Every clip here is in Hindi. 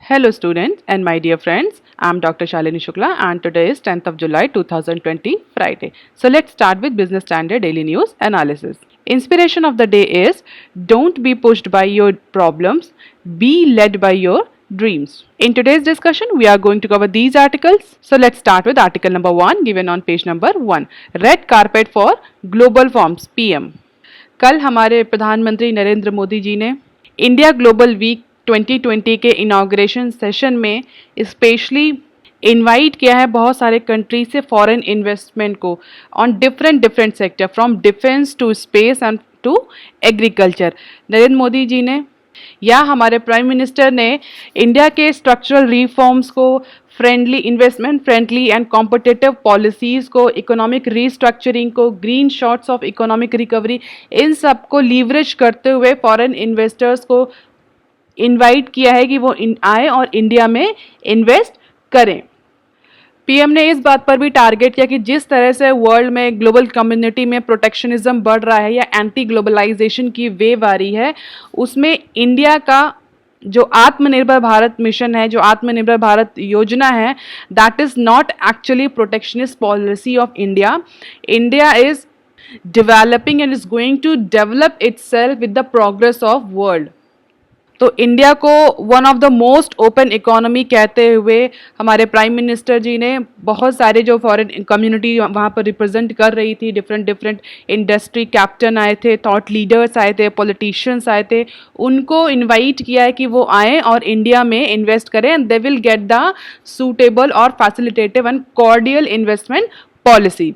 Hello students and my dear friends, I am Dr. Shalini Shukla and today is 10th of July 2020 Friday. So let's start with Business Standard Daily News Analysis. Inspiration of the day is don't be pushed by your problems, be led by your dreams. In today's discussion, we are going to cover these articles. So let's start with article number 1 given on page number 1. Red carpet for global forums PM. कल हमारे प्रधानमंत्री नरेंद्र मोदी जी ने इंडिया ग्लोबल वीक 2020 के इनाग्रेशन सेशन में स्पेशली इनवाइट किया है बहुत सारे कंट्री से फॉरेन इन्वेस्टमेंट को on different sector from defence to space and to agriculture. Narendra Modi ji ने या हमारे प्राइम मिनिस्टर ने इंडिया के स्ट्रक्चरल रिफॉर्म्स को friendly investment friendly and competitive policies को इकोनॉमिक रीस्ट्रक्चरिंग को green shoots of economic recovery इन सब को लीवरेज करते हुए फॉरेन इन्वेस्टर्स को इनवाइट किया है कि वो आए और इंडिया में इन्वेस्ट करें। पीएम ने इस बात पर भी टारगेट किया कि जिस तरह से वर्ल्ड में ग्लोबल कम्युनिटी में प्रोटेक्शनिज्म बढ़ रहा है या एंटी ग्लोबलाइजेशन की वेव आ रही है, उसमें इंडिया का जो आत्मनिर्भर भारत मिशन है, जो आत्मनिर्भर भारत योजना है, that is not actually protectionist policy of India. India is developing and is going to develop itself with the progress of world. तो इंडिया को one of the most open economy कहते हुए हमारे प्राइम मिनिस्टर जी ने बहुत सारे जो फॉरेन कम्युनिटी वहाँ पर रिप्रेजेंट कर रही थी, डिफरेंट इंडस्ट्री कैप्टन आए थे, थॉट लीडर्स आए थे, पॉलिटिशियंस आए थे, उनको इनवाइट किया है कि वो आएँ और इंडिया में इन्वेस्ट करें and they will get the suitable और facilitative and cordial investment policy.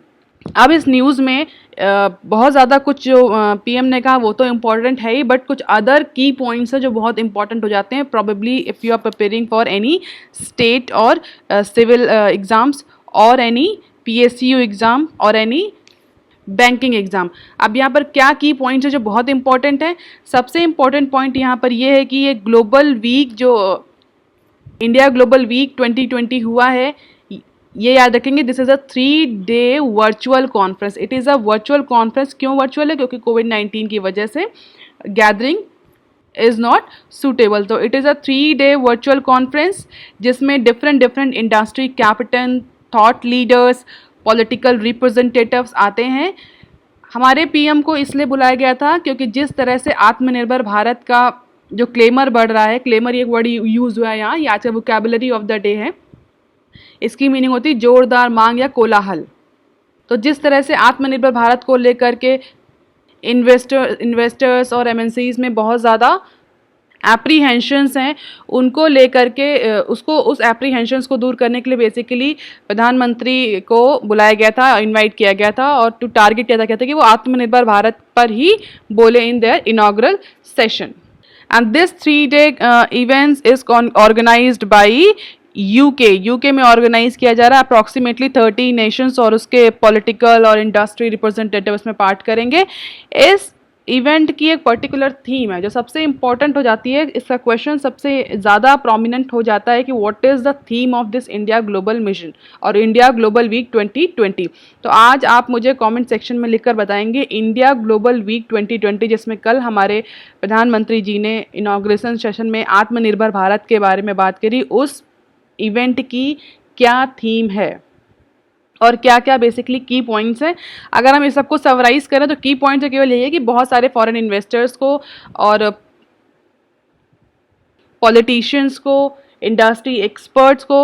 अब इस न्यूज़ में बहुत ज़्यादा कुछ जो पीएम ने कहा वो तो इम्पॉर्टेंट है ही, बट कुछ अदर की पॉइंट्स है जो बहुत इंपॉर्टेंट हो जाते हैं probably if you are preparing for any state और सिविल एग्ज़ाम्स और एनी पीएसयू एग्ज़ाम और एनी बैंकिंग एग्ज़ाम. अब यहाँ पर क्या की पॉइंट्स है जो बहुत इंपॉर्टेंट है. सबसे इम्पॉर्टेंट पॉइंट यहाँ पर ये है कि ये ग्लोबल वीक जो इंडिया ग्लोबल वीक 2020 हुआ है, ये याद रखेंगे this is a 3-day virtual conference. It is a virtual conference. क्यों वर्चुअल है? क्योंकि कोविड-19 की वजह से गैदरिंग इज़ नॉट सूटेबल. तो it is a 3-day virtual conference जिसमें different industry captain, thought leaders, political representatives आते हैं. हमारे पीएम को इसलिए बुलाया गया था क्योंकि जिस तरह से आत्मनिर्भर भारत का जो क्लेमर बढ़ रहा है, क्लेमर ये वर्ड यूज़ हुआ है यहाँ, ये आज का वोकैबुलरी ऑफ द डे है. इसकी मीनिंग होती है जोरदार मांग या कोलाहल. तो जिस तरह से आत्मनिर्भर भारत को लेकर के इन्वेस्टर्स और एमएनसीज में बहुत ज़्यादा एप्रीहेंशंस हैं, उनको लेकर के उस एप्रीहेंशंस को दूर करने के लिए बेसिकली प्रधानमंत्री को बुलाया गया था, इनवाइट किया गया था और टू टारगेट किया था कि वो आत्मनिर्भर भारत पर ही बोले in their inaugural session. And this 3-day events is organised by UK में ऑर्गेनाइज किया जा रहा है. अप्रॉक्सीमेटली 30 नेशंस और उसके पॉलिटिकल और इंडस्ट्री रिप्रेजेंटेटिव इसमें पार्ट करेंगे. इस इवेंट की एक पर्टिकुलर थीम है जो सबसे इंपॉर्टेंट हो जाती है. इसका क्वेश्चन सबसे ज़्यादा प्रोमिनेंट हो जाता है कि what is the theme of this India global mission और इंडिया ग्लोबल वीक 2020. तो आज आप मुझे कमेंट सेक्शन में लिखकर बताएंगे इंडिया ग्लोबल वीक 2020 जिसमें कल हमारे प्रधानमंत्री जी ने इनॉग्रेशन सेशन में आत्मनिर्भर भारत के बारे में बात करी, उस इवेंट की क्या थीम है और क्या क्या बेसिकली की पॉइंट्स हैं. अगर हम इस सबको समराइज करें तो की पॉइंट्स केवल यही है कि बहुत सारे फॉरेन इन्वेस्टर्स को और पॉलिटिशियंस को, इंडस्ट्री एक्सपर्ट्स को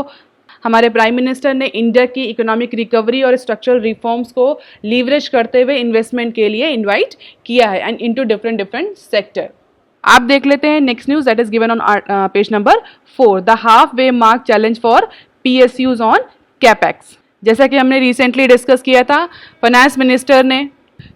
हमारे प्राइम मिनिस्टर ने इंडिया की इकोनॉमिक रिकवरी और स्ट्रक्चरल रिफॉर्म्स को लीवरेज करते हुए इन्वेस्टमेंट के लिए इन्वाइट किया है एंड इनटू डिफरेंट सेक्टर. आप देख लेते हैं next news that is given on page number 4. The half way mark challenge for PSUs on capex. जैसा कि हमने रिसेंटली डिस्कस किया था, फाइनेंस मिनिस्टर ने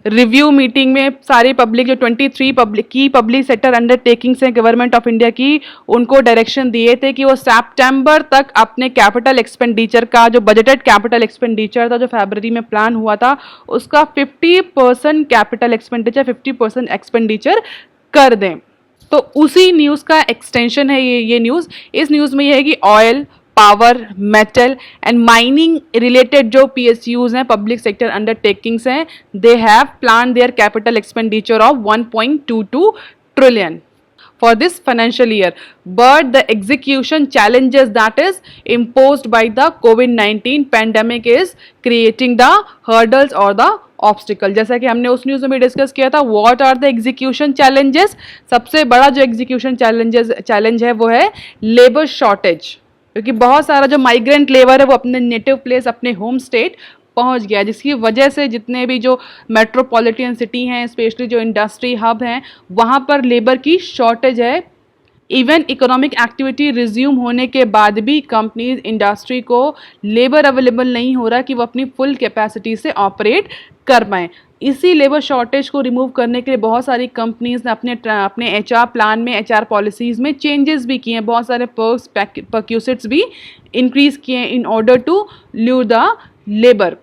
रिव्यू मीटिंग में सारी पब्लिक जो 23 पब्लिक सेक्टर अंडरटेकिंग्स हैं गवर्नमेंट ऑफ इंडिया की, उनको डायरेक्शन दिए थे कि वो सितंबर तक अपने कैपिटल एक्सपेंडिचर का जो बजटेड कैपिटल एक्सपेंडिचर था जो फरवरी में प्लान हुआ था उसका 50% कैपिटल एक्सपेंडिचर 50% एक्सपेंडिचर कर दें. तो उसी न्यूज़ का एक्सटेंशन है ये न्यूज़. इस न्यूज़ में ये है कि oil, power, metal and mining related जो पीएसयूज हैं, पब्लिक सेक्टर अंडरटेकिंग्स हैं, they have plan their capital expenditure of 1.22 trillion for this financial year, but the execution challenges that is imposed by the COVID-19 pandemic is creating the hurdles or the obstacle. जैसा कि हमने उस न्यूज़ में भी डिस्कस किया था, what are the execution challenges. सबसे बड़ा जो एग्जीक्यूशन चैलेंज है वो है लेबर शॉर्टेज, क्योंकि बहुत सारा जो माइग्रेंट लेबर है वो अपने नेटिव प्लेस, अपने होम स्टेट पहुंच गया, जिसकी वजह से जितने भी जो मेट्रोपॉलिटन सिटी हैं, स्पेशली जो इंडस्ट्री हब हैं, वहाँ पर लेबर की शॉर्टेज है. इवन इकोनॉमिक एक्टिविटी रिज्यूम होने के बाद भी कंपनीज, इंडस्ट्री को लेबर अवेलेबल नहीं हो रहा कि वो अपनी फुल कैपेसिटी से ऑपरेट कर पाएँ. इसी लेबर शॉर्टेज को रिमूव करने के लिए बहुत सारी कंपनीज ने अपने एचआर प्लान में, एचआर पॉलिसीज़ में चेंजेस भी किए हैं, बहुत सारे पर्क्स, परक्यूसिट्स भी इंक्रीज किए हैं in order to lure the labour,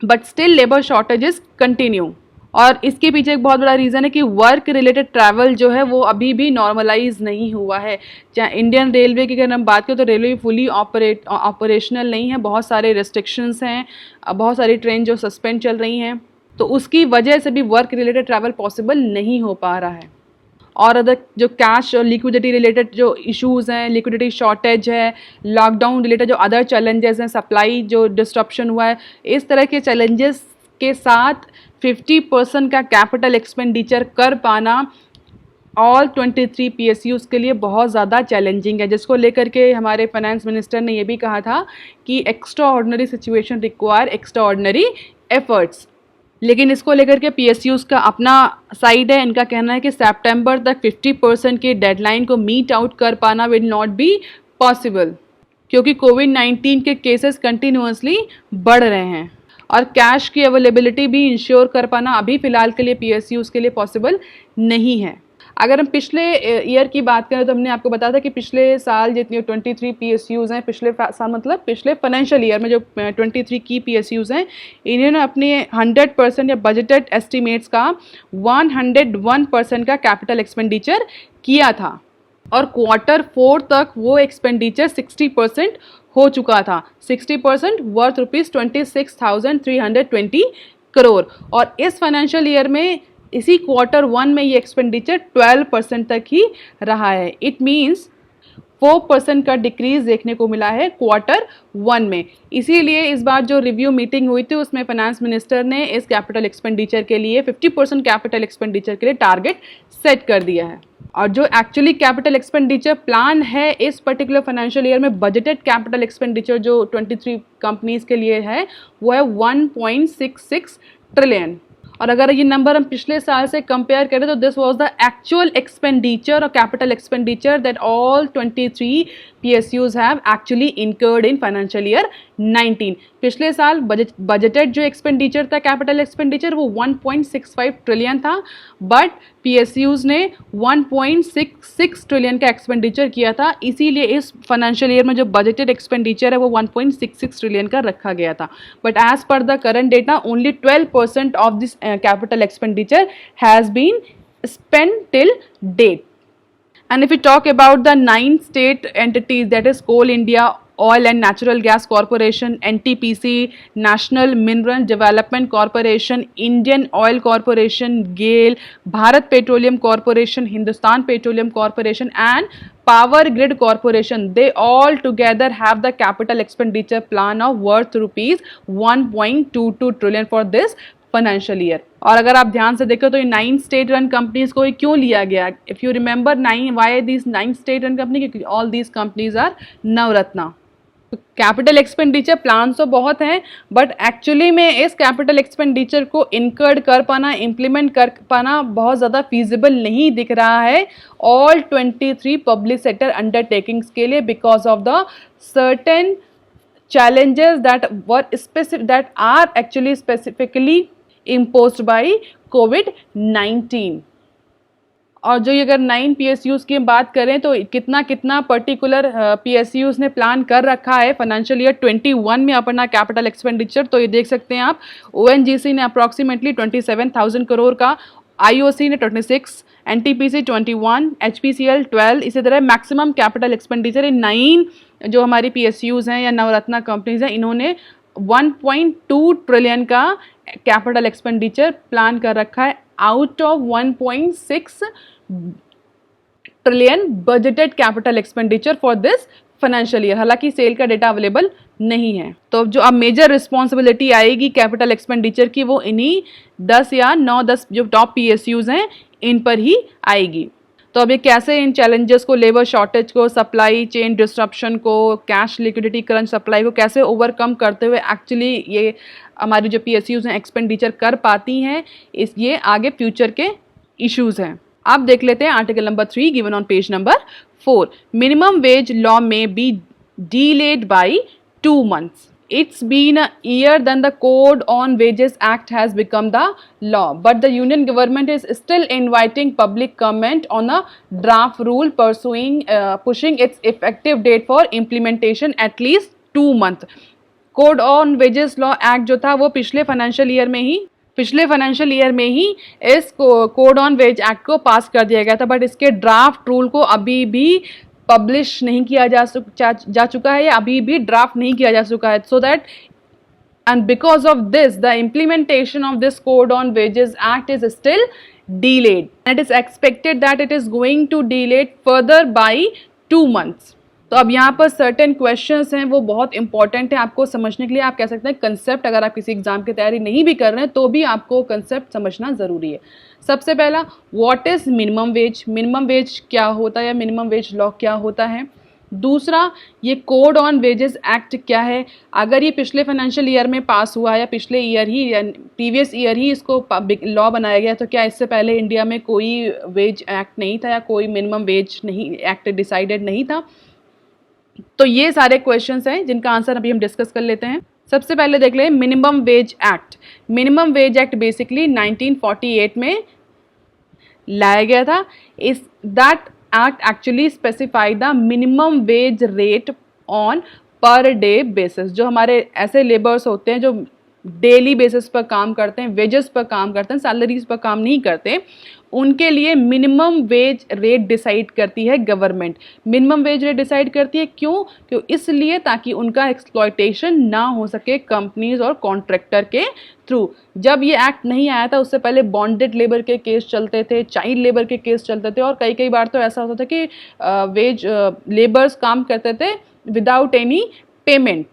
but still labour shortages continue. और इसके पीछे एक बहुत बड़ा रीज़न है कि वर्क रिलेटेड ट्रैवल जो है वो अभी भी नॉर्मलाइज नहीं हुआ है. चाहे इंडियन रेलवे की अगर हम बात करें तो रेलवे फुली ऑपरेशनल नहीं है, बहुत सारे रिस्ट्रिक्शंस हैं, बहुत सारी ट्रेन जो सस्पेंड चल रही हैं, तो उसकी वजह से भी वर्क रिलेटेड ट्रैवल पॉसिबल नहीं हो पा रहा है. और अदर जो कैश और लिक्विडिटी रिलेटेड जो इश्यूज़ हैं, लिक्विडिटी शॉर्टेज है, लॉकडाउन रिलेटेड जो अदर चैलेंजेस हैं, सप्लाई जो डिस्ट्रप्शन हुआ है, इस तरह के चैलेंजेस के साथ 50% का कैपिटल एक्सपेंडिचर कर पाना ऑल 23 PSUs के लिए बहुत ज़्यादा चैलेंजिंग है, जिसको लेकर के हमारे फाइनेंस मिनिस्टर ने ये भी कहा था कि extra ordinary situation require extra ordinary efforts. लेकिन इसको लेकर के PSUs का अपना साइड है. इनका कहना है कि सितंबर तक 50% की डेडलाइन को मीट आउट कर पाना विल नॉट बी पॉसिबल, क्योंकि कोविड-19 के केसेस कंटिन्यूसली बढ़ रहे हैं और कैश की अवेलेबिलिटी भी इंश्योर कर पाना अभी फ़िलहाल के लिए PSUs के लिए पॉसिबल नहीं है. अगर हम पिछले ईयर की बात करें तो हमने आपको बताया था कि पिछले साल जितनी 23 PSUs हैं, पिछले साल मतलब पिछले फाइनेंशियल ईयर में जो 23 की PSUs हैं, इन्होंने अपने 100% या बजटेड एस्टिमेट्स का 101% का कैपिटल एक्सपेंडिचर किया था और क्वार्टर 4 तक वो एक्सपेंडिचर 60% हो चुका था. 60% वर्थ ₹26,320 करोड़. और इस फाइनेंशियल ईयर में इसी क्वार्टर 1 में ये एक्सपेंडिचर 12% तक ही रहा है. इट मीन्स 4% का डिक्रीज देखने को मिला है क्वार्टर 1 में. इसीलिए इस बार जो रिव्यू मीटिंग हुई थी उसमें फाइनेंस मिनिस्टर ने इस कैपिटल एक्सपेंडिचर के लिए 50% कैपिटल एक्सपेंडिचर के लिए टारगेट सेट कर दिया है. और जो एक्चुअली कैपिटल एक्सपेंडिचर प्लान है इस पर्टिकुलर फाइनेंशियल ईयर में, बजटेड कैपिटल एक्सपेंडिचर जो 23 कंपनीज के लिए है वो है 1.66 ट्रिलियन. और अगर ये नंबर हम पिछले साल से कंपेयर करें तो this was the actual expenditure और capital expenditure that all 23 PSUs have actually incurred in financial year 19. पिछले साल बजटेड जो एक्सपेंडिचर था कैपिटल एक्सपेंडिचर वो 1.65 ट्रिलियन था, बट PSUs ने 1.66 ट्रिलियन का एक्सपेंडिचर किया था. इसीलिए इस फाइनेंशियल ईयर में जो बजटेड एक्सपेंडिचर है वो 1.66 ट्रिलियन का रखा गया था. But as per the current data only 12% of this capital expenditure has been spent till date. And if we talk about the 9 state entities, that is Coal India, Oil and Natural Gas Corporation, NTPC, National Mineral Development Corporation, Indian Oil Corporation, GAIL, Bharat Petroleum Corporation, Hindustan Petroleum Corporation and Power Grid Corporation, they all together have the capital expenditure plan of worth rupees 1.22 trillion for this financial year. और अगर आप ध्यान से देखो तो ये 9 स्टेट रन कंपनीज को क्यों लिया गया? If you remember 9 why this 9 state run company, क्योंकि all these companies are Navratna. Capital expenditure plan तो बहुत हैं, बट एक्चुअली में इस कैपिटल एक्सपेंडिचर को इनकर्ड कर पाना, इम्प्लीमेंट कर पाना बहुत ज़्यादा फीजिबल नहीं दिख रहा है ऑल 23 पब्लिक सेक्टर अंडरटेकिंग्स के लिए, because of the certain challenges that are actually specifically imposed by COVID-19. और जो अगर 9 PSUs की बात करें तो कितना पर्टिकुलर PSUs ने प्लान कर रखा है फाइनेंशियल ईयर 21 में अपना कैपिटल एक्सपेंडिचर, तो ये देख सकते हैं आप. ONGC ने अप्रॉक्सीमेटली 27,000 करोड़ का, IOC ने 26, NTPC 21, HPCL 12. इसी तरह मैक्सिमम कैपिटल एक्सपेंडिचर इन 9 जो हमारी PSUs हैं या नवरत्ना कंपनीज हैं, इन्होंने 1.2 ट्रिलियन का कैपिटल एक्सपेंडिचर प्लान कर रखा है out of 1.6 trillion budgeted capital expenditure for this financial year. हालांकि सेल का डेटा अवेलेबल नहीं है। तो जो अब मेजर रिस्पॉन्सिबिलिटी आएगी कैपिटल एक्सपेंडिचर की, वो इन्हीं 10 या 9-10 जो टॉप PSUs हैं इन पर ही आएगी। तो अब ये कैसे इन चैलेंजेस को, लेबर शॉर्टेज को, सप्लाई चेन डिस्ट्रप्शन को, कैश लिक्विडिटी क्रंच सप्लाई को कैसे ओवरकम करते हुए एक्चुअली ये हमारी जो PSUs हैं एक्सपेंडिचर कर पाती हैं, ये आगे फ्यूचर के इश्यूज हैं। आप देख लेते हैं article number 3 given on page number 4। Minimum wage law में B delayed by 2 months. It's been a year then the Code on Wages Act has become the law, but the Union government is still inviting public comment on a draft rule pushing its effective date for implementation at least 2 months. Code on Wages Law Act जो था वो पिछले फाइनेंशियल ईयर में ही इस कोड ऑन वेज एक्ट को पास कर दिया गया था, बट इसके ड्राफ्ट रूल को अभी भी पब्लिश नहीं किया जा चुका है या अभी भी ड्राफ्ट नहीं किया जा चुका है। So that and because of this the implementation of this code on wages act is still delayed and it is expected that it is going to delay further by 2 months. तो अब यहाँ पर सर्टेन क्वेश्चंस हैं वो बहुत इंपॉर्टेंट है आपको समझने के लिए। आप कह सकते हैं कंसेप्ट, अगर आप किसी एग्जाम की तैयारी नहीं भी कर रहे हैं तो भी आपको कंसेप्ट समझना ज़रूरी है। सबसे पहला, what is minimum wage, minimum wage क्या होता है या मिनिमम वेज लॉ क्या होता है। दूसरा, ये कोड ऑन वेजेस एक्ट क्या है। अगर ये पिछले फाइनेंशियल ईयर में पास हुआ है या पिछले ईयर ही या प्रीवियस ईयर ही इसको लॉ बनाया गया, तो क्या इससे पहले इंडिया में कोई वेज एक्ट नहीं था या कोई मिनिमम वेज नहीं एक्ट डिसाइडेड नहीं था। तो ये सारे क्वेश्चंस हैं जिनका आंसर अभी हम डिस्कस कर लेते हैं। सबसे पहले देख लें minimum wage act. Minimum wage act basically 1948 में लाया गया था। इस that act actually specify the minimum wage rate on per day basis. जो हमारे ऐसे लेबर्स होते हैं जो डेली बेसिस पर काम करते हैं, वेजेस पर काम करते हैं, सैलरीज पर काम नहीं करते, उनके लिए मिनिमम वेज रेट डिसाइड करती है government. Minimum wage rate decide करती है क्यों इसलिए ताकि उनका एक्सप्लॉयटेशन ना हो सके कंपनीज और कॉन्ट्रैक्टर के थ्रू। जब ये एक्ट नहीं आया था उससे पहले बॉन्डेड लेबर के केस चलते थे, चाइल्ड लेबर के केस चलते थे, और कई बार तो ऐसा होता था कि वेज लेबर्स काम करते थे विदाउट एनी पेमेंट।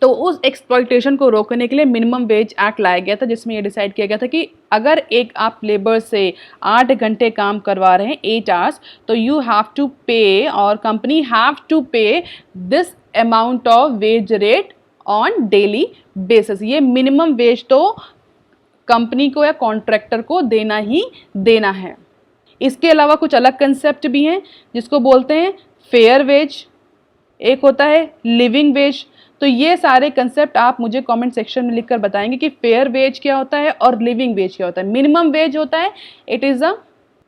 तो उस एक्सप्लॉयटेशन को रोकने के लिए मिनिमम वेज एक्ट लाया गया था, जिसमें ये डिसाइड किया गया था कि अगर एक आप लेबर से 8 घंटे काम करवा रहे हैं 8 आवर्स, तो यू हैव टू पे और कंपनी हैव टू पे this amount of wage rate on daily basis. ये मिनिमम वेज तो कंपनी को या कॉन्ट्रैक्टर को देना ही देना है। इसके अलावा कुछ अलग कंसेप्ट भी हैं जिसको बोलते हैं फेयर वेज, एक होता है लिविंग वेज। तो ये सारे कंसेप्ट आप मुझे कमेंट सेक्शन में लिखकर बताएंगे कि फेयर वेज क्या होता है और लिविंग वेज क्या होता है। मिनिमम वेज होता है it is a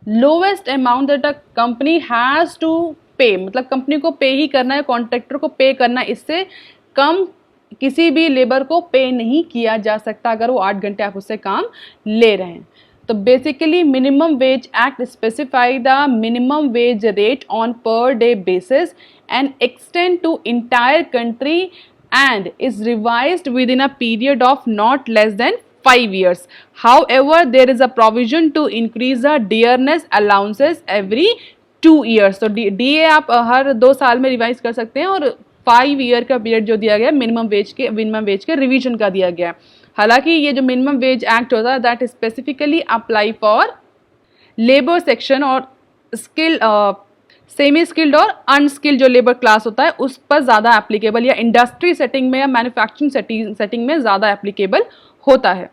lowest amount that a company has to pay, मतलब कंपनी को पे ही करना है, कॉन्ट्रैक्टर को पे करना है, इससे कम किसी भी लेबर को पे नहीं किया जा सकता अगर वो 8 घंटे आप उससे काम ले रहे हैं। तो basically minimum wage act specify the minimum wage rate on per day basis and extend to entire country and is revised within a period of not less than 5 years. However, there is a provision to increase the dearness allowances every 2 years. तो DA आप हर 2 साल में रिवाइज कर सकते हैं और 5 ईयर का पीरियड जो दिया गया मिनिमम वेज के रिवीजन का दिया गया। हालांकि ये जो मिनिमम वेज एक्ट होता है that specifically apply for labour section और स्किल सेमी स्किल्ड और अनस्किल्ड जो लेबर क्लास होता है उस पर ज़्यादा एप्लीकेबल, या इंडस्ट्री सेटिंग में या मैन्युफैक्चरिंग सेटिंग में ज़्यादा एप्लीकेबल होता है।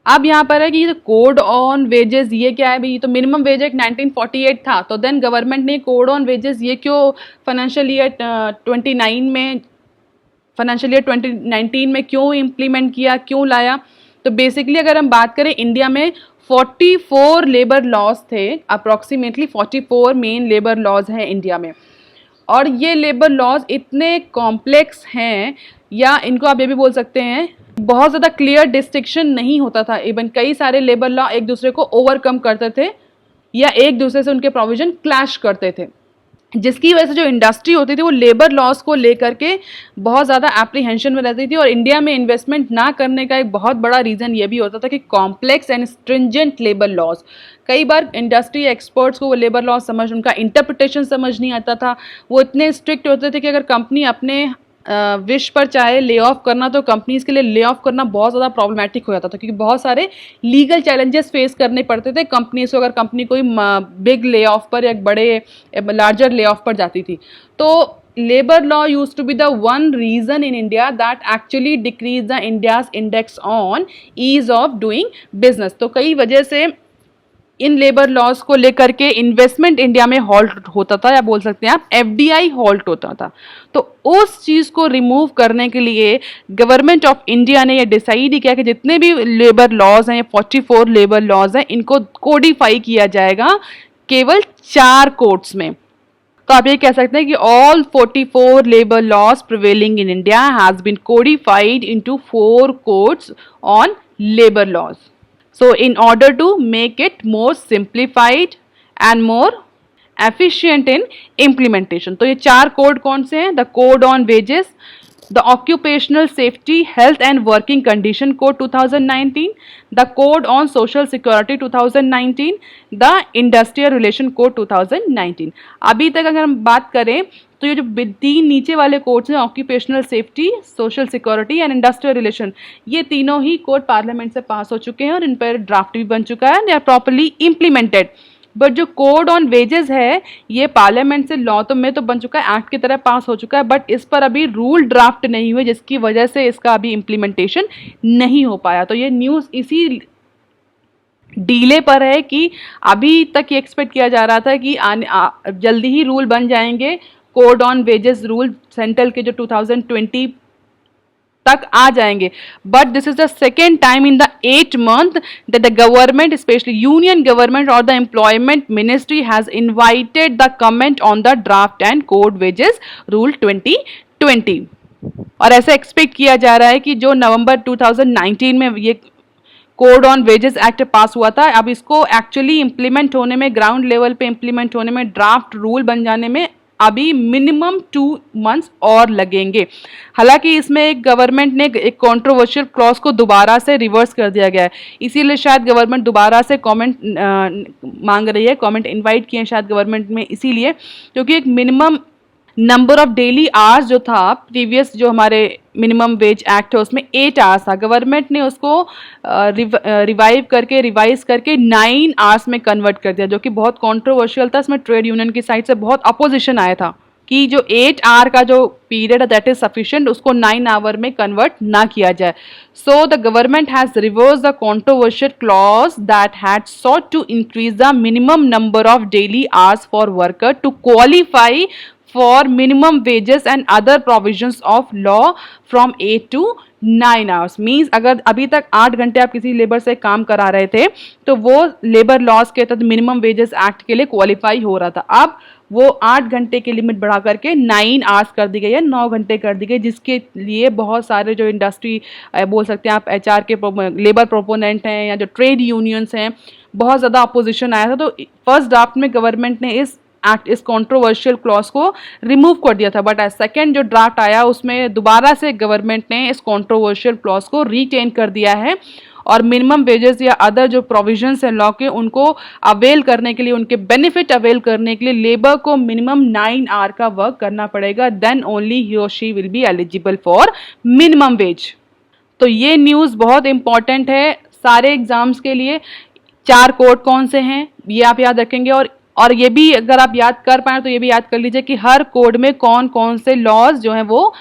अब यहाँ पर है कि ये कोड ऑन वेजेस ये क्या है भाई। तो मिनिमम वेज एक्ट 1948 था, तो देन गवर्नमेंट ने कोड ऑन वेजेस ये क्यों फाइनेंशियल ईयर 2019 में क्यों इम्प्लीमेंट किया, क्यों लाया। तो बेसिकली अगर हम बात करें इंडिया में 44 लेबर लॉज थे, अप्रॉक्सीमेटली 44 मेन लेबर लॉज हैं इंडिया में, और ये लेबर लॉज इतने कॉम्प्लेक्स हैं, या इनको आप ये भी बोल सकते हैं बहुत ज़्यादा क्लियर डिस्टिंक्शन नहीं होता था। इवन कई सारे लेबर लॉ एक दूसरे को ओवरकम करते थे या एक दूसरे से उनके प्रोविजन क्लैश करते थे। जिसकी वजह से जो इंडस्ट्री होती थी वो लेबर लॉस को लेकर के बहुत ज़्यादा एप्रीहेंशन में रहती थी। और इंडिया में इन्वेस्टमेंट ना करने का एक बहुत बड़ा रीज़न ये भी होता था कि complex and stringent labour laws. कई बार इंडस्ट्री एक्सपर्ट्स को वो लेबर लॉस उनका इंटरप्रिटेशन समझ नहीं आता था। वो इतने स्ट्रिक्ट होते थे कि अगर कंपनी अपने विश पर चाहे ले ऑफ करना, तो कंपनीज के लिए ले ऑफ करना बहुत ज़्यादा प्रॉब्लमेटिक हो जाता था, क्योंकि बहुत सारे लीगल चैलेंजेस फेस करने पड़ते थे कंपनीज को, अगर कंपनी कोई बिग ले ऑफ पर या बड़े लार्जर ले ऑफ पर जाती थी। तो labour law use to be the one reason in India that actually decrease the India's index on ease of doing business. तो कई वजह से इन लेबर लॉज को लेकर के इन्वेस्टमेंट इंडिया में हॉल्ट होता था, या बोल सकते हैं आप एफडीआई हॉल्ट होता था। तो उस चीज को रिमूव करने के लिए गवर्नमेंट ऑफ इंडिया ने ये डिसाइड किया कि जितने भी लेबर लॉज हैं, 44 लेबर लॉज हैं, इनको कोडिफाई किया जाएगा केवल 4 कोड्स में। तो आप ये कह सकते हैं कि all 44 labour laws prevailing in India has been codified into 4 codes on labour laws. So in order to make it more simplified and more efficient in implementation, तो ये 4 कोड कौन से हैं? The code on wages, the occupational safety health and working condition code 2019, the code on social security 2019, the industrial relation code 2019. अभी तक अगर हम बात करें तो ये जो 3 नीचे वाले कोड्स हैं, occupational safety, social security and industrial relation, ये तीनों ही कोड पार्लियामेंट से पास हो चुके हैं और इन पर ड्राफ्ट भी बन चुका है, they are properly implemented. But जो कोड ऑन वेजेस है ये पार्लियामेंट से लॉ तो में तो बन चुका है, एक्ट की तरह पास हो चुका है, बट इस पर अभी रूल ड्राफ्ट नहीं हुए, जिसकी वजह से इसका अभी इम्प्लीमेंटेशन नहीं हो पाया. तो ये न्यूज़ इसी डीले पर है कि अभी तक ये एक्सपेक्ट किया जा रहा था कि जल्दी ही रूल बन जाएंगे, code on wages rule central के जो 2020 तक आ जाएंगे. But this is the second time in the 8 month that the government, especially union government or the employment ministry, has invited the comment on the draft and code wages rule 2020. और ऐसा एक्सपेक्ट किया जा रहा है कि जो नवंबर 2019 में ये कोड ऑन वेजेस एक्ट पास हुआ था, अब इसको एक्चुअली इम्प्लीमेंट होने में, ग्राउंड लेवल पे इम्प्लीमेंट होने में, ड्राफ्ट रूल बन जाने में अभी मिनिमम 2 months और लगेंगे. हालांकि इसमें एक गवर्नमेंट ने एक कंट्रोवर्शियल क्लॉज को दोबारा से रिवर्स कर दिया गया है, इसीलिए शायद गवर्नमेंट दोबारा से कमेंट मांग रही है, कमेंट इनवाइट किए हैं शायद गवर्नमेंट में, इसीलिए क्योंकि एक minimum number of daily hours जो था प्रीवियस जो हमारे मिनिमम वेज एक्ट है उसमें 8 आवर्स था, गवर्नमेंट ने उसको रिवाइज करके 9 आवर्स में कन्वर्ट कर दिया, जो कि बहुत कंट्रोवर्शियल था. इसमें ट्रेड यूनियन की साइड से बहुत अपोजिशन आया था कि जो 8 आवर का जो पीरियड है दैट इज सफिशिएंट, उसको 9 आवर में कन्वर्ट ना किया जाए. So the government has reverse the controversial clause that had sought to increase the minimum number of daily hours for worker to qualify for minimum wages and other provisions of law from 8 to 9 hours. Means अगर अभी तक 8 घंटे आप किसी लेबर से काम करा रहे थे तो वो लेबर लॉज के तहत मिनिमम वेजेस एक्ट के लिए क्वालिफाई हो रहा था. अब वो 8 घंटे की लिमिट बढ़ा करके 9 आवर्स कर दी गई है, 9 घंटे कर दी गई, जिसके लिए बहुत सारे जो इंडस्ट्री बोल सकते हैं आप HR के लेबर प्रोपोनेंट हैं या जो ट्रेड यूनियंस हैं, बहुत ज़्यादा अपोजिशन आया था. तो फर्स्ट ड्राफ्ट में गवर्नमेंट ने इस कंट्रोवर्शियल क्लॉज को रिमूव कर दिया था, बट सेकंड जो ड्राफ्ट आया उसमें दोबारा से गवर्नमेंट ने इस कंट्रोवर्शियल क्लॉज को रिटेन कर दिया है और मिनिमम वेजेस या अदर जो प्रोविजंस हैं लॉ के उनको अवेल करने के लिए, उनके बेनिफिट अवेल करने के लिए लेबर को मिनिमम 9 आवर का वर्क करना पड़ेगा, देन ओनली ही और she will be eligible for minimum wage. तो ये न्यूज़ बहुत इंपॉर्टेंट है सारे एग्जाम्स के लिए. 4 कोड कौन से हैं ये आप याद रखेंगे, और ये भी अगर आप याद कर पाए तो ये भी याद कर लीजिए कि हर कोड में कौन कौन से लॉज जो हैं वो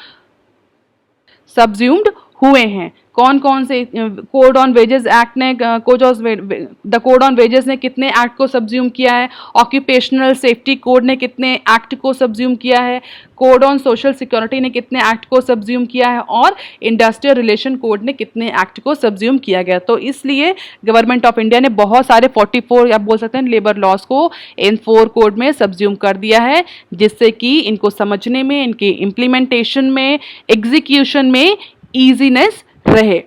सब्ज्यूम्ड हुए हैं, कौन कौन से कोड ऑन वेजेस एक्ट ने द कोड ऑन वेजेस ने कितने एक्ट को सब्ज्यूम किया है, ऑक्यूपेशनल सेफ्टी कोड ने कितने एक्ट को सब्ज्यूम किया है, कोड ऑन सोशल सिक्योरिटी ने कितने एक्ट को सब्ज्यूम किया है, और इंडस्ट्रियल रिलेशन कोड ने कितने एक्ट को सब्ज्यूम किया गया. तो इसलिए गवर्नमेंट ऑफ इंडिया ने बहुत सारे 44 आप बोल सकते हैं लेबर लॉज को इन 4 कोड में सब्ज्यूम कर दिया है, जिससे कि इनको समझने में, इनके इम्प्लीमेंटेशन में, एग्जीक्यूशन में ईजीनेस रहे.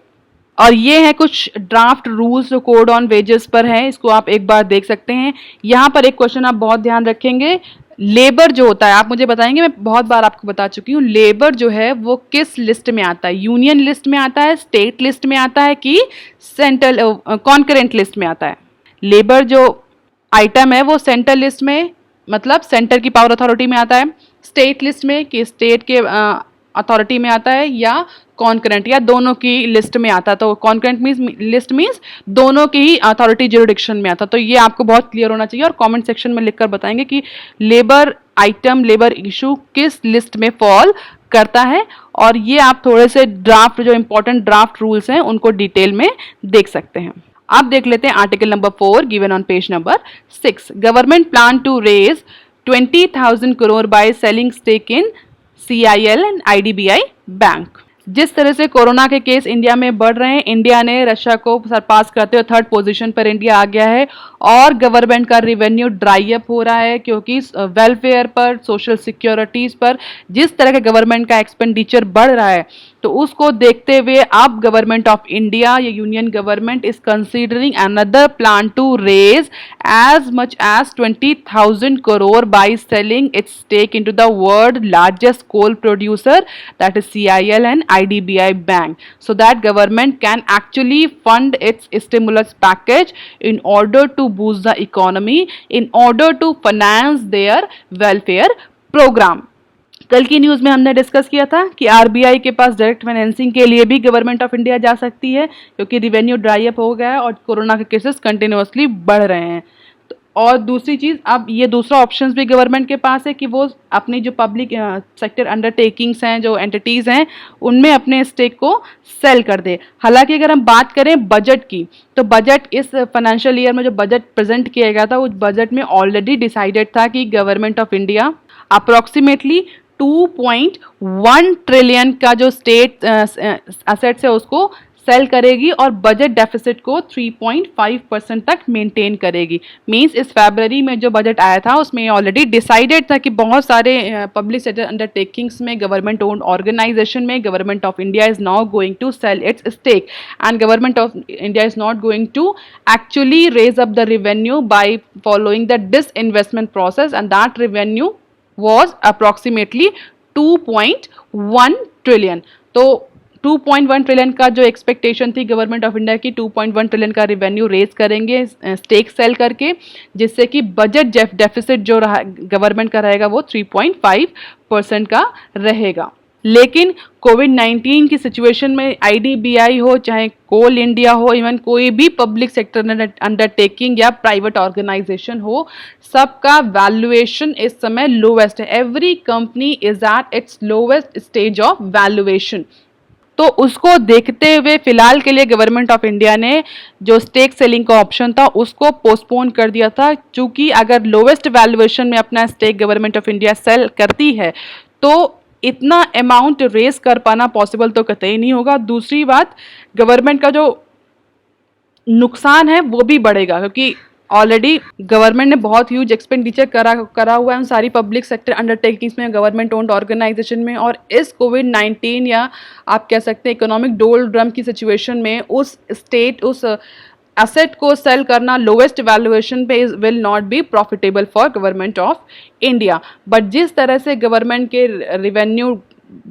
और ये है कुछ ड्राफ्ट रूल्स जो कोड ऑन वेजेस पर है, इसको आप एक बार देख सकते हैं. यहाँ पर एक क्वेश्चन आप बहुत ध्यान रखेंगे, लेबर जो होता है, आप मुझे बताएंगे, मैं बहुत बार आपको बता चुकी हूँ, लेबर जो है वो किस लिस्ट में आता है, यूनियन लिस्ट में आता है, स्टेट लिस्ट में आता है कि सेंट्रल कॉन्करेंट लिस्ट में आता है। लेबर जो आइटम है वो सेंट्रल लिस्ट में, मतलब सेंटर की पावर अथॉरिटी में आता है, स्टेट लिस्ट में कि स्टेट के अथॉरिटी में आता है, या कॉन्करेंट या दोनों की लिस्ट में आता है। तो कॉन्करेंट मीन्स लिस्ट मीन्स दोनों की ही अथॉरिटी ज्यूरिडिक्शन में आता है। तो ये आपको बहुत क्लियर होना चाहिए और कमेंट सेक्शन में लिखकर बताएंगे कि लेबर आइटम, लेबर इशू किस लिस्ट में फॉल करता है। और ये आप थोड़े से ड्राफ्ट, जो इंपॉर्टेंट ड्राफ्ट रूल्स हैं उनको डिटेल में देख सकते हैं। आप देख लेते हैं article number 4 given on page number 6। Government plan to raise 20,000 crore by selling stake in CIL and IDBI bank. जिस तरह से कोरोना के केस इंडिया में बढ़ रहे हैं, इंडिया ने रशिया को सरपास करते हुए थर्ड पोजीशन पर इंडिया आ गया है और गवर्नमेंट का रेवेन्यू ड्राई अप हो रहा है, क्योंकि वेलफेयर पर, सोशल सिक्योरिटीज पर जिस तरह के गवर्नमेंट का एक्सपेंडिचर बढ़ रहा है, तो उसको देखते हुए अब गवर्नमेंट ऑफ इंडिया या union government is considering another plan to raise as much as 20,000 crore by selling its stake into the world largest coal producer, that is CIL and IDBI bank, so that government can actually fund its stimulus package in order to boost the economy, in order to finance their welfare program। कल की न्यूज़ में हमने डिस्कस किया था कि आरबीआई के पास डायरेक्ट फाइनेंसिंग के लिए भी गवर्नमेंट ऑफ इंडिया जा सकती है, क्योंकि रिवेन्यू ड्राई अप हो गया है और कोरोना के केसेस कंटिन्यूअसली बढ़ रहे हैं। और दूसरी चीज़, अब ये दूसरा ऑप्शन भी गवर्नमेंट के पास है कि वो अपनी जो पब्लिक सेक्टर अंडरटेकिंग्स हैं, जो एंटिटीज़ हैं, उनमें अपने स्टेक को सेल कर दे। हालांकि अगर हम बात करें बजट की, तो बजट इस फाइनेंशियल ईयर में जो बजट प्रेजेंट किया गया था, उस बजट में ऑलरेडी डिसाइडेड था कि government of India approximately 2.1 trillion का जो स्टेट असेट्स है उसको सेल करेगी और बजट डेफिसिट को 3.5% तक मेंटेन करेगी। मींस इस फरवरी में जो बजट आया था उसमें ऑलरेडी डिसाइडेड था कि बहुत सारे पब्लिक सेक्टर अंडरटेकिंग्स में, गवर्नमेंट ओन्ड ऑर्गेनाइजेशन में government of India is now going to sell its stake and government of India is not going to actually raise up the revenue by following the disinvestment process, and that revenue was approximately 2.1 trillion. तो 2.1 ट्रिलियन का जो एक्सपेक्टेशन थी गवर्नमेंट ऑफ इंडिया की, 2.1 ट्रिलियन का रेवेन्यू रेज करेंगे स्टेक सेल करके, जिससे कि बजट डेफिसिट जो रहा गवर्नमेंट का रहेगा वो 3.5% का रहेगा। लेकिन कोविड-19 की सिचुएशन में आईडीबीआई हो, चाहे कोल इंडिया हो, इवन कोई भी पब्लिक सेक्टर अंडरटेकिंग या प्राइवेट ऑर्गेनाइजेशन हो, सबका वैल्यूएशन इस समय लोवेस्ट है। Every company is at its lowest stage of valuation. तो उसको देखते हुए फिलहाल के लिए गवर्नमेंट ऑफ इंडिया ने जो स्टेक सेलिंग का ऑप्शन था उसको पोस्टपोन कर दिया था, क्योंकि अगर लोवेस्ट वैल्यूएशन में अपना stake government of India sell करती है तो इतना अमाउंट रेस कर पाना पॉसिबल तो कतई नहीं होगा। दूसरी बात, गवर्नमेंट का जो नुकसान है वो भी बढ़ेगा, क्योंकि ऑलरेडी गवर्नमेंट ने बहुत ह्यूज एक्सपेंडिचर करा हुआ है उन सारी पब्लिक सेक्टर अंडरटेकिंग्स में, गवर्नमेंट ओन्ड ऑर्गेनाइजेशन में, और इस कोविड-19 या आप कह सकते हैं इकोनॉमिक डोल ड्रम की सिचुएशन में उस एसेट को सेल करना लोवेस्ट वैल्यूएशन पे will not be profitable for government of India. But जिस तरह से गवर्नमेंट के रेवेन्यू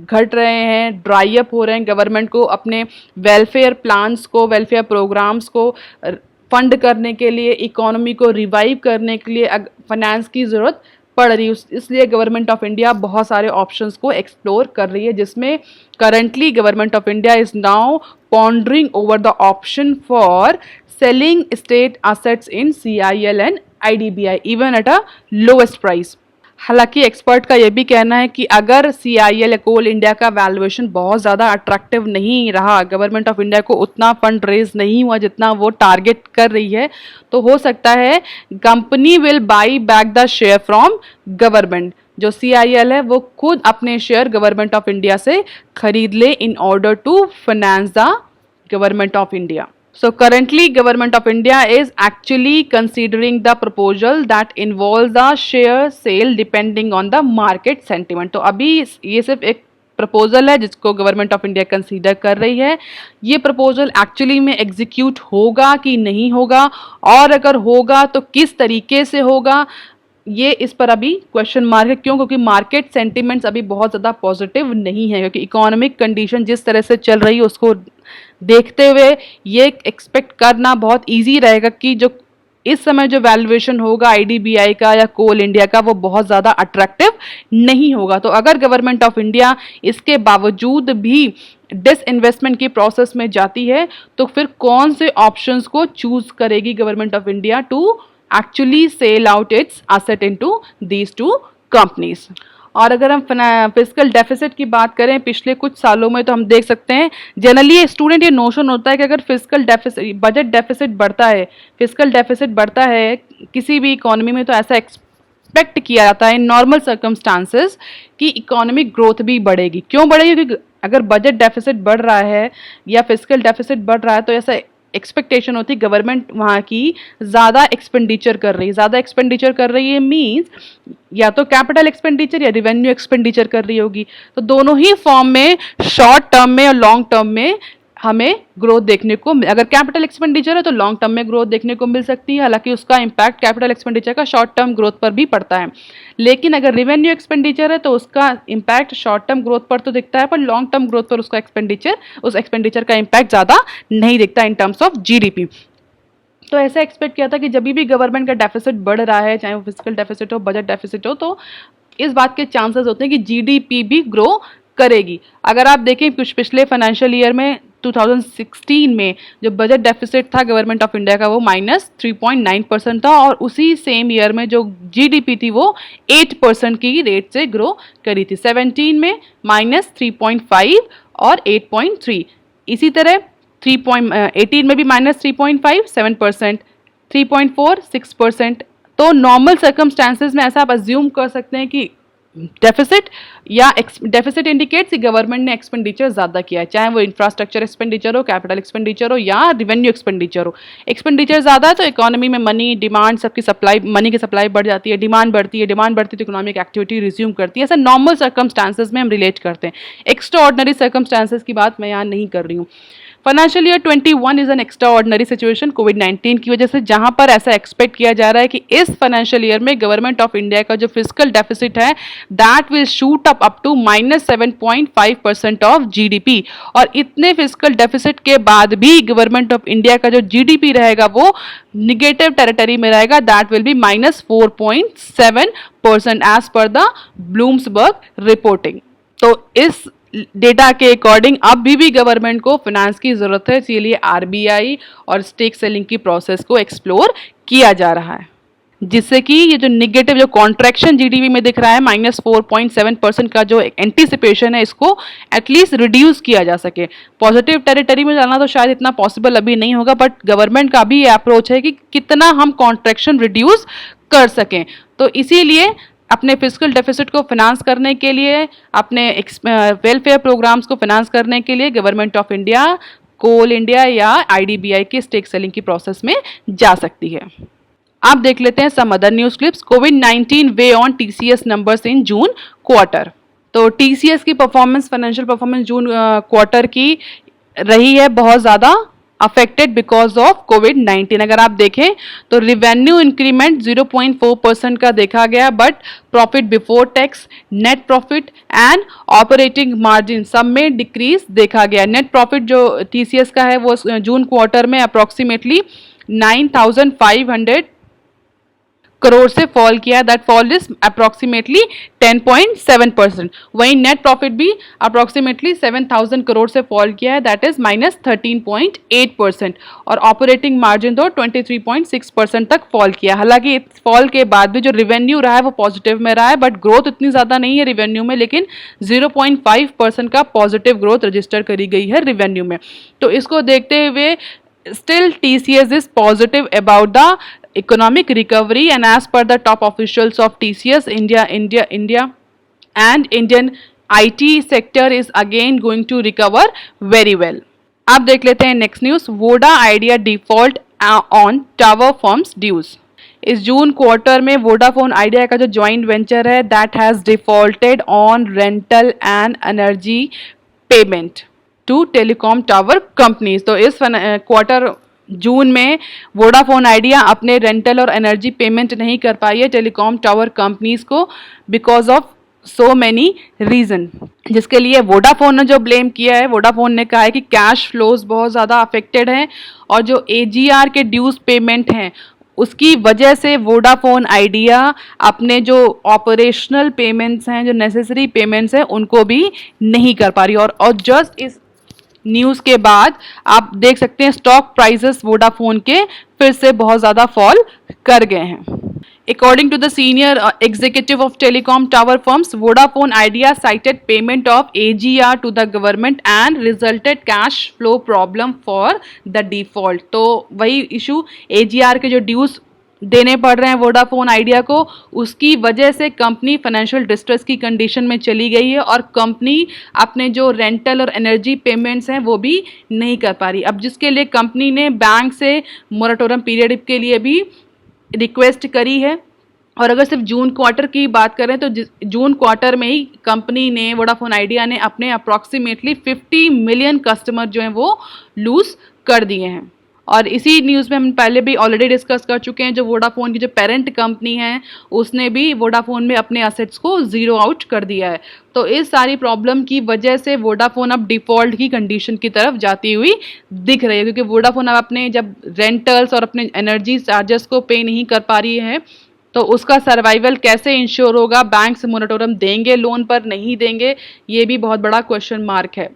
घट रहे हैं, ड्राई अप हो रहे हैं, गवर्नमेंट को अपने वेलफेयर प्लान्स को, वेलफेयर प्रोग्राम्स को फंड करने के लिए, इकोनॉमी को रिवाइव करने के लिए फाइनेंस की ज़रूरत पड़ रही है, इसलिए गवर्नमेंट ऑफ इंडिया बहुत सारे ऑप्शंस को एक्सप्लोर कर रही है, जिसमें currently government of India is now pondering over the option for selling state assets in CIL and IDBI even at a lowest price। हालांकि एक्सपर्ट का यह भी कहना है कि अगर CIL या कोल इंडिया का वैल्यूएशन बहुत ज़्यादा अट्रैक्टिव नहीं रहा, गवर्नमेंट ऑफ इंडिया को उतना फंड रेज नहीं हुआ जितना वो टारगेट कर रही है, तो हो सकता है company will by back the share from government. जो CIL है वो खुद अपने शेयर गवर्नमेंट ऑफ इंडिया से खरीद ले in order to finance the government of India. So currently government of India is actually considering the proposal that involves the share sale depending on the market sentiment। तो अभी ये सिर्फ एक प्रपोजल है जिसको गवर्नमेंट ऑफ इंडिया कंसीडर कर रही है। ये प्रपोजल एक्चुअली में एग्जीक्यूट होगा कि नहीं होगा, और अगर होगा तो किस तरीके से होगा, ये इस पर अभी क्वेश्चन मार्क है। क्यों? क्योंकि मार्केट सेंटिमेंट्स अभी बहुत ज़्यादा पॉजिटिव नहीं है, क्योंकि इकोनॉमिक कंडीशन जिस तरह से चल रही है उसको देखते हुए ये एक्सपेक्ट करना बहुत इजी रहेगा कि जो इस समय जो वैल्यूएशन होगा आईडीबीआई का या कोल इंडिया का वो बहुत ज़्यादा अट्रैक्टिव नहीं होगा। तो अगर गवर्नमेंट ऑफ इंडिया इसके बावजूद भी डिसइन्वेस्टमेंट की प्रोसेस में जाती है तो फिर कौन से ऑप्शंस को चूज करेगी government of India to actually sell out its asset into these two companies. और अगर हम फिजिकल डेफिसिट की बात करें पिछले कुछ सालों में तो हम देख सकते हैं जनरली स्टूडेंट ये नोशन होता है कि अगर फिजिकल डेफिसिट बजट डेफिसिट बढ़ता है, फिजिकल डेफिसिट बढ़ता है किसी भी इकोनॉमी में तो ऐसा एक्सपेक्ट किया जाता है इन नॉर्मल सर्कमस्टांसेस कि इकोनॉमिक ग्रोथ भी बढ़ेगी। क्यों बढ़ेगी? क्योंकि अगर बजट डेफिसिट बढ़ रहा है या फिजिकल डेफिसिट बढ़ रहा है तो ऐसा एक्सपेक्टेशन होती है गवर्नमेंट वहाँ की ज़्यादा एक्सपेंडिचर कर रही है। ज़्यादा एक्सपेंडिचर कर रही है मीन्स या तो कैपिटल एक्सपेंडिचर या रिवेन्यू एक्सपेंडिचर कर रही होगी। तो दोनों ही फॉर्म में शॉर्ट टर्म में और लॉन्ग टर्म में हमें ग्रोथ देखने को, अगर कैपिटल एक्सपेंडिचर है तो लॉन्ग टर्म में ग्रोथ देखने को मिल सकती है, हालांकि उसका इम्पैक्ट कैपिटल एक्सपेंडिचर का शॉर्ट टर्म ग्रोथ पर भी पड़ता है। लेकिन अगर रिवेन्यू एक्सपेंडिचर है तो उसका इम्पैक्ट शॉर्ट टर्म ग्रोथ पर तो दिखता है पर लॉन्ग टर्म ग्रोथ पर उसका उस एक्सपेंडिचर का इम्पैक्ट ज़्यादा नहीं दिखता इन टर्म्स ऑफ जीडीपी। तो ऐसा एक्सपेक्ट किया था कि जब भी गवर्नमेंट का डेफिसिट बढ़ रहा है, चाहे वो फिजिकल डेफिसिट हो बजट डेफिसिट हो, तो इस बात के चांसेस होते हैं कि जीडीपी भी ग्रो करेगी। अगर आप देखें कुछ पिछले फाइनेंशियल ईयर में 2016 में जो बजट डेफिसिट था गवर्नमेंट ऑफ इंडिया का वो -3.9% था और उसी सेम ईयर में जो जीडीपी थी वो 8% की रेट से ग्रो करी थी। 17 में -3.5 और 8.3, इसी तरह 18 में भी -3.5 7%, 3.4 6%। तो नॉर्मल सर्कमस्टांसेस में ऐसा आप अज्यूम कर सकते हैं कि डेफिसिट या डेफिसिट इंडिकेट्स कि गवर्नमेंट ने एक्सपेंडिचर ज़्यादा किया है, चाहे वो इंफ्रास्ट्रक्चर एक्सपेंडिचर हो, कैपिटल एक्सपेंडिचर हो या रिवेन्यू एक्सपेंडिचर हो। एक्सपेंडिचर ज़्यादा है तो इकोनॉमी में मनी डिमांड सबकी सप्लाई, मनी की सप्लाई बढ़ जाती है, डिमांड बढ़ती है, डिमांड बढ़ती है तो इकोनॉमिक एक्टिविटी रिज्यूम करती है। ऐसा नॉर्मल सर्कमस्टांसेस में हम रिलेट करते हैं, एक्स्ट्रा ऑर्डनरी सर्कमस्टांसेस की बात मैं यहाँ नहीं कर रही हूँ। Financial year 21 is an extraordinary situation कोविड-19 की वजह से, जहां पर ऐसा एक्सपेक्ट किया जा रहा है कि इस फाइनेंशियल ईयर में गवर्नमेंट ऑफ इंडिया का जो फिजिकल डेफिसिट है that will shoot up to -7.5% of GDP. और इतने फिजिकल डेफिसिट के बाद भी गवर्नमेंट ऑफ इंडिया का जो जीडीपी रहेगा वो निगेटिव टेरिटरी में रहेगा, that will be -4.7% as per the Bloomberg reporting. तो इस डेटा के अकॉर्डिंग अभी भी गवर्नमेंट को फाइनेंस की जरूरत है, इसीलिए आरबीआई और स्टेक सेलिंग की प्रोसेस को एक्सप्लोर किया जा रहा है, जिससे कि ये जो निगेटिव जो कॉन्ट्रैक्शन जीडीपी में दिख रहा है -4.7% का जो एंटीसिपेशन है इसको एटलीस्ट रिड्यूस किया जा सके। पॉजिटिव टेरिटरी में जाना तो शायद इतना पॉसिबल अभी नहीं होगा, बट गवर्नमेंट का भी ये अप्रोच है कि कितना हम कॉन्ट्रैक्शन रिड्यूस कर सकें। तो इसीलिए अपने फिजिकल डेफिसिट को फाइनेंस करने के लिए, अपने वेलफेयर प्रोग्राम्स को फाइनेंस करने के लिए government of India Coal India या आईडीबीआई के स्टेक सेलिंग की प्रोसेस में जा सकती है। आप देख लेते हैं सम अदर न्यूज क्लिप्स। कोविड-19 way on TCS numbers in June quarter. तो टीसीएस की performance, financial performance June quarter की रही है बहुत ज़्यादा अफेक्टेड बिकॉज ऑफ कोविड-19। अगर आप देखें तो रिवेन्यू इंक्रीमेंट 0.4% का देखा गया, but profit before tax, net profit and operating margin सब में डिक्रीज देखा गया। नेट प्रॉफिट जो टीसीएस का है वो जून क्वार्टर में अप्रॉक्सीमेटली 9,500 करोड़ से फॉल किया, दैट फॉल इज अप्रॉक्सीमेटली 10.7%। वहीं नेट प्रॉफिट भी अप्रॉक्सीमेटली 7,000 करोड़ से फॉल किया है, दैट इज -13.8%। और ऑपरेटिंग मार्जिन तो 23.6% तक फॉल किया। हालांकि इस फॉल के बाद भी जो रिवेन्यू रहा है वो पॉजिटिव में रहा है, बट ग्रोथ इतनी ज़्यादा नहीं है रिवेन्यू में, लेकिन 0.5% का पॉजिटिव ग्रोथ रजिस्टर करी गई है रिवेन्यू में। तो इसको देखते हुए still TCS is positive about the economic recovery, and as per the top officials of TCS, India and Indian IT sector is again going to recover very well. अब देख लेते हैं next news. Voda Idea default on tower firms dues. इस जून क्वार्टर में वोडाफोन आइडिया का जो ज्वाइंट वेंचर है that has defaulted on rental and energy payment to telecom tower companies. तो इस क्वार्टर जून में वोडाफोन आइडिया अपने रेंटल और एनर्जी पेमेंट नहीं कर पाई है टेलीकॉम टावर कंपनीज को because of so many reason, जिसके लिए वोडाफोन ने जो ब्लेम किया है, वोडाफोन ने कहा है कि कैश फ्लोज बहुत ज़्यादा अफेक्टेड हैं और जो एजीआर के ड्यूज पेमेंट हैं उसकी वजह से वोडाफोन आइडिया अपने जो ऑपरेशनल पेमेंट्स हैं, जो नेसेसरी पेमेंट्स हैं, उनको भी नहीं कर पा रही। और जस्ट इस न्यूज़ के बाद आप देख सकते हैं स्टॉक प्राइसेस वोडाफोन के फिर से बहुत ज़्यादा फॉल कर गए हैं। According to the senior executive of telecom tower firms, Vodafone Idea cited payment of AGR to the government and resulted cash flow problem for the default. तो वही इशू AGR के जो ड्यूज देने पड़ रहे हैं वोडाफोन आइडिया को, उसकी वजह से कंपनी फाइनेंशियल डिस्ट्रेस की कंडीशन में चली गई है और कंपनी अपने जो रेंटल और एनर्जी पेमेंट्स हैं वो भी नहीं कर पा रही। अब जिसके लिए कंपनी ने बैंक से मोरेटोरियम पीरियड के लिए भी रिक्वेस्ट करी है। और अगर सिर्फ जून क्वार्टर की बात करें तो जून क्वार्टर में ही कंपनी ने, वोडाफोन आइडिया ने अपने अप्रॉक्सीमेटली 50 मिलियन कस्टमर जो हैं वो लूज कर दिए हैं। और इसी न्यूज़ में हम पहले भी ऑलरेडी डिस्कस कर चुके हैं, जो वोडाफोन की जो पेरेंट कंपनी है उसने भी वोडाफोन में अपने एसेट्स को ज़ीरो आउट कर दिया है। तो इस सारी प्रॉब्लम की वजह से वोडाफोन अब डिफ़ॉल्ट की कंडीशन की तरफ जाती हुई दिख रही है, क्योंकि वोडाफोन अब अपने जब रेंटल्स और अपने एनर्जी चार्जेस को पे नहीं कर पा रही है तो उसका सर्वाइवल कैसे इंश्योर होगा, बैंक से मोरेटोरियम देंगे लोन पर, नहीं देंगे, ये भी बहुत बड़ा क्वेश्चन मार्क है।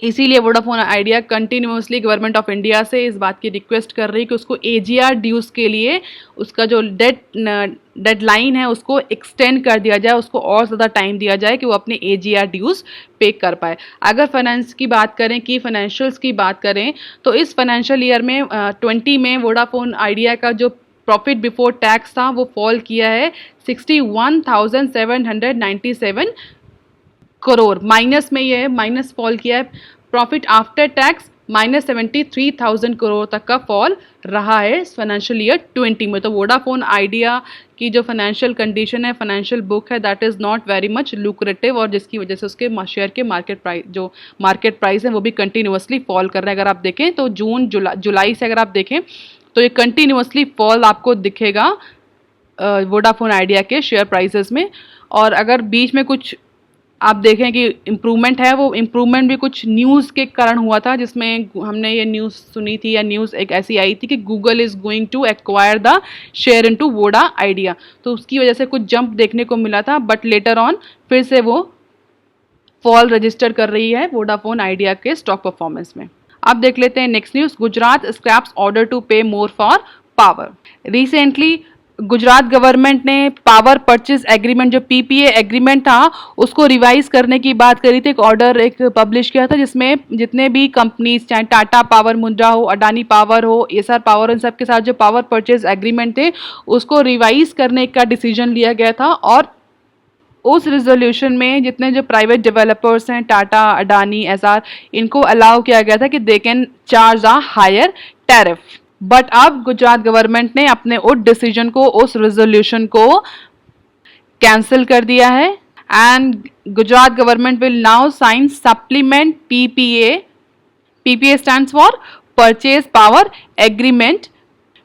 इसीलिए Vodafone idea continuously government of India से इस बात की रिक्वेस्ट कर रही है कि उसको एजीआर ड्यूज के लिए उसका जो डेडलाइन है उसको एक्सटेंड कर दिया जाए, उसको और ज़्यादा टाइम दिया जाए कि वो अपने एजीआर ड्यूज पे कर पाए। अगर फाइनेंस की बात करें, की फाइनेंशियल्स की बात करें, तो इस फाइनेंशियल ईयर में 20 में वोडाफोन आइडिया का जो प्रॉफिट बिफोर टैक्स था वो फॉल किया है 61,797 करोड़, माइनस में ये है, माइनस फॉल किया है। प्रॉफिट आफ्टर टैक्स -73,000 करोड़ तक का फॉल रहा है फाइनेंशियल ईयर 20 में। तो वोडाफोन आइडिया की जो फाइनेंशियल कंडीशन है, फाइनेंशियल बुक है, that is not very much lucrative और जिसकी वजह से उसके शेयर के मार्केट प्राइस है वो भी कंटिन्यूसली फॉल कर रहा है। अगर आप देखें तो जून जुलाई से अगर आप देखें तो ये कंटिन्यूसली फॉल आपको दिखेगा वोडाफोन आइडिया के शेयर प्राइसेस में। और अगर बीच में कुछ आप देखें कि इम्प्रूवमेंट है, वो इम्प्रूवमेंट भी कुछ न्यूज़ के कारण हुआ था, जिसमें हमने ये न्यूज़ सुनी थी या न्यूज़ एक ऐसी आई थी कि Google is going to acquire the share into Voda Idea, तो उसकी वजह से कुछ जंप देखने को मिला था, बट लेटर ऑन फिर से वो फॉल रजिस्टर कर रही है वोडाफोन आइडिया के स्टॉक परफॉर्मेंस में। अब देख लेते हैं next news. Gujarat scraps order to pay more for power. Recently Gujarat government ने पावर परचेज एग्रीमेंट, जो पीपीए एग्रीमेंट था, उसको रिवाइज करने की बात करी थी। एक ऑर्डर पब्लिश किया था जिसमें जितने भी कंपनीज, चाहे टाटा पावर मुंद्रा हो, अडानी पावर हो, एसआर पावर, इन सब के साथ जो पावर परचेज एग्रीमेंट थे उसको रिवाइज करने का डिसीजन लिया गया था। और उस रिजोल्यूशन में जितने जो प्राइवेट डेवलपर्स हैं, टाटा, अडानी, एसआर, इनको अलाउ किया गया था कि they can charge a higher tariff. But अब गुजरात गवर्नमेंट ने अपने उस डिसीजन को, उस रेजोल्यूशन को कैंसिल कर दिया है and Gujarat government will now sign supplement PPA. PPA stands for purchase power agreement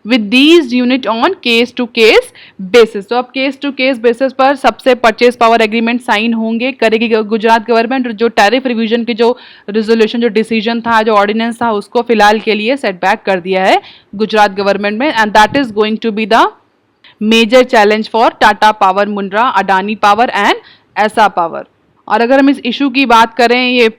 with these unit on case to case basis. तो अब केस टू केस बेसिस पर सबसे परचेज पावर एग्रीमेंट साइन होंगे, करेगी गुजरात गवर्नमेंट। जो टैरिफ रिवीजन की जो रिजोल्यूशन, जो डिसीजन था, जो ऑर्डिनेंस था, उसको फिलहाल के लिए सेटबैक कर दिया है गुजरात गवर्नमेंट में, and that is going to be the major challenge for Tata power Mundra, Adani power and Essar power. और अगर हम इस इशू की बात करें, ये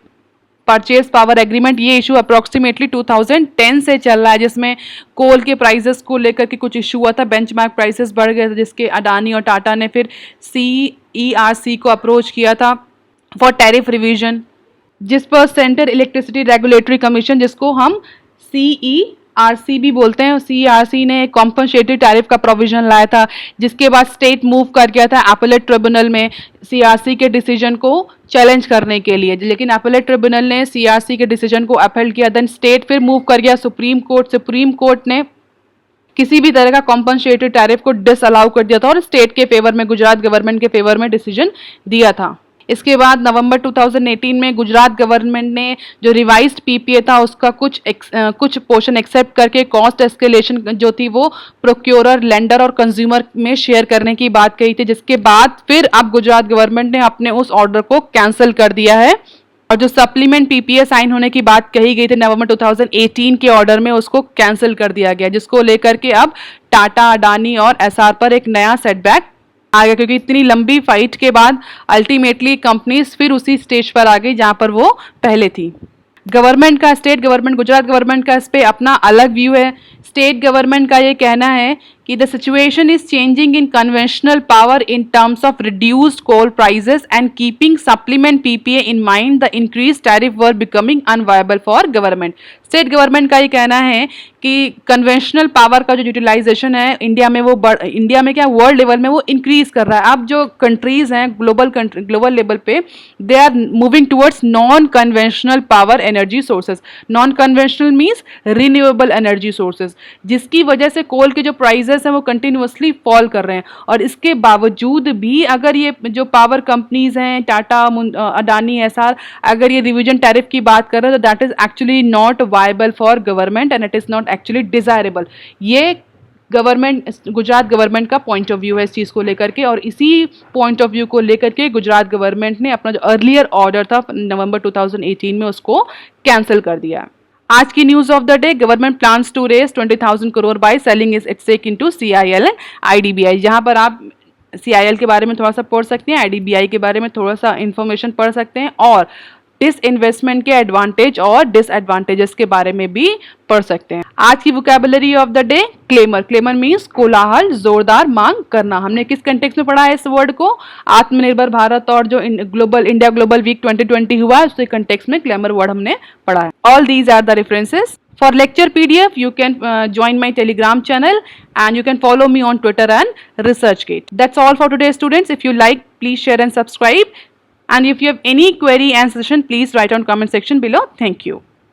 परचेज पावर एग्रीमेंट, ये इशू अप्रॉक्सीमेटली 2010 से चल रहा है, जिसमें कोल के प्राइसेस को लेकर के कुछ इशू हुआ था, बेंचमार्क प्राइसेस बढ़ गए थे, जिसके अडानी और टाटा ने फिर CERC को अप्रोच किया था फॉर टैरिफ रिवीजन, जिस पर सेंट्रल इलेक्ट्रिसिटी रेगुलेटरी कमीशन, जिसको हम CERC भी बोलते हैं, CERC ने कॉम्पनसेटरी टैरिफ का प्रोविजन लाया था, जिसके बाद स्टेट मूव कर गया था एपेलेट ट्रिब्यूनल में CERC के डिसीजन को चैलेंज करने के लिए, लेकिन एपेलेट ट्रिब्यूनल ने CERC के डिसीजन को अपहेल्ड किया। देन स्टेट फिर मूव कर गया सुप्रीम कोर्ट। सुप्रीम कोर्ट ने किसी भी तरह का कॉम्पनसेटरी टैरिफ को डिसअलाउ कर दिया था और स्टेट के फेवर में, गुजरात गवर्नमेंट के फेवर में डिसीजन दिया था। इसके बाद नवंबर 2018 में गुजरात गवर्नमेंट ने जो रिवाइज्ड पीपीए था उसका कुछ पोर्शन एक्सेप्ट करके कॉस्ट एस्केलेशन जो थी वो प्रोक्योरर, लेंडर और कंज्यूमर में शेयर करने की बात कही थी, जिसके बाद फिर अब गुजरात गवर्नमेंट ने अपने उस ऑर्डर को कैंसिल कर दिया है। और जो सप्लीमेंट पीपीए साइन होने की बात कही गई थी नवंबर 2018 के ऑर्डर में, उसको कैंसिल कर दिया गया, जिसको लेकर के अब टाटा, अडानी और एसआर पर एक नया सेटबैक आ गया, क्योंकि इतनी लंबी फाइट के बाद अल्टीमेटली कंपनीज फिर उसी स्टेज पर आ गई जहां पर वो पहले थी। गवर्नमेंट का, स्टेट गवर्नमेंट, गुजरात गवर्नमेंट का इस पे अपना अलग व्यू है। स्टेट गवर्नमेंट का ये कहना है कि the situation is changing in conventional power in terms of reduced coal prices and keeping supplement PPA in mind the increase tariff were becoming unviable for government. State government का ये कहना है कि कन्वेंशनल पावर का जो यूटिलाइजेशन है इंडिया में वो इंडिया में क्या वर्ल्ड लेवल में वो इंक्रीज कर रहा है। अब जो कंट्रीज हैं ग्लोबल लेवल पे they are moving towards non conventional power energy sources. Non conventional means renewable energy sources, जिसकी वजह से कोल के जो प्राइजेस हैं वो कंटिन्यूअसली फॉल कर रहे हैं। और इसके बावजूद भी अगर ये जो पावर कंपनीज हैं टाटा, अडानी, एसआर, अगर ये रिवीजन टैरिफ की बात कर रहे हैं तो that is actually not viable for government and it is not actually desirable. ये गुजरात गवर्नमेंट का पॉइंट ऑफ व्यू है इस चीज़ को लेकर के, और इसी पॉइंट ऑफ व्यू को लेकर के गुजरात गवर्नमेंट ने अपना जो अर्लियर ऑर्डर था नवंबर 2018 में उसको कैंसिल कर दिया। आज की news of the day, government plans to raise 20,000 crore by selling its stake into CIL and IDBI. जहां पर आप सीआईएल के बारे में थोड़ा सा पढ़ सकते हैं, आईडीबीआई के बारे में थोड़ा सा इंफॉर्मेशन पढ़ सकते हैं, और डिस इन्वेस्टमेंट के एडवांटेज और डिसएडवांटेजेस के बारे में भी पढ़ सकते हैं। आज की vocabulary of the day, claimer. Claimer means कोलाहल, जोरदार मांग करना। हमने किस कंटेक्स्ट में पढ़ा है इस वर्ड को? आत्मनिर्भर भारत और जो इंडिया ग्लोबल वीक 2020 हुआ है उसके कंटेक्स्ट में क्लेमर वर्ड हमने पढ़ा है। All these are the references. For lecture PDF, you can join my Telegram channel and you can follow me on Twitter and ResearchGate. That's all for today, students. If you like, please share and subscribe. And if you have any query and suggestion, please write on comment section below. Thank you.